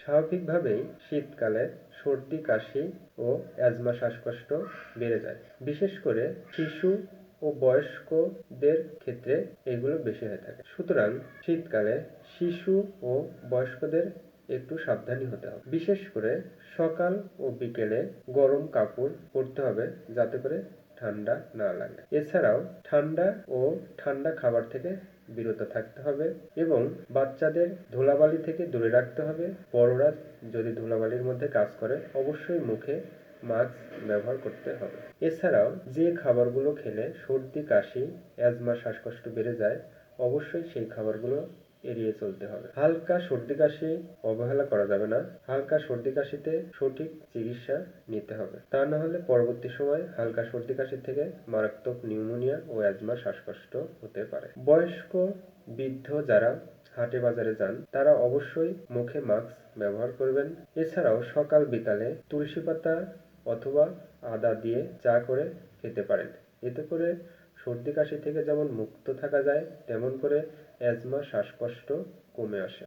স্বাভাবিকভাবেই শীতকালে সর্দি কাশি ও অ্যাজমা শ্বাসকষ্ট বেড়ে যায়। বিশেষ করে শিশু ও বয়স্কদের ক্ষেত্রে এগুলো বেশি হয়ে থাকে। সুতরাং শীতকালে শিশু ও বয়স্কদের একটু সাবধানী হতে হবে। বিশেষ করে সকাল ও বিকেলে গরম কাপড় পরতে হবে যাতে করে ঠান্ডা না লাগে। এছাড়াও ঠান্ডা খাবার থেকে বিরত থাকতে হবে এবং বাচ্চাদের ধুলাবালি থেকে দূরে রাখতে হবে। বড়রা যদি ধুলাবালির মধ্যে কাজ করে অবশ্যই মুখে মাস্ক ব্যবহার করতে হবে। এছাড়াও যে খাবারগুলো খেলে সর্দি কাশি অ্যাজমা শ্বাসকষ্ট বেড়ে যায় অবশ্যই সেই খাবারগুলো এড়িয়ে চলতে হবে। হালকা সর্দি কাশি অবহেলা করা যাবে না। হালকা সর্দি কাশিতে সঠিক চিকিৎসা নিতে হবে। তা না হলে পরবর্তী সময় হালকা সর্দি কাশি থেকে মারাত্মক নিউমোনিয়া ও অ্যাজমা শ্বাসকষ্ট হতে পারে। বয়স্ক বৃদ্ধ যারা হাটে বাজারে যান তারা অবশ্যই মুখে মাস্ক ব্যবহার করবেন। এছাড়াও সকাল বিকালে তুলসী পাতা অথবা আদা দিয়ে চা করে খেতে পারেন। এতে করে সর্দি কাশি থেকে যেমন মুক্ত থাকা যায় তেমন করে অ্যাজমা শ্বাসকষ্ট কমে আসে।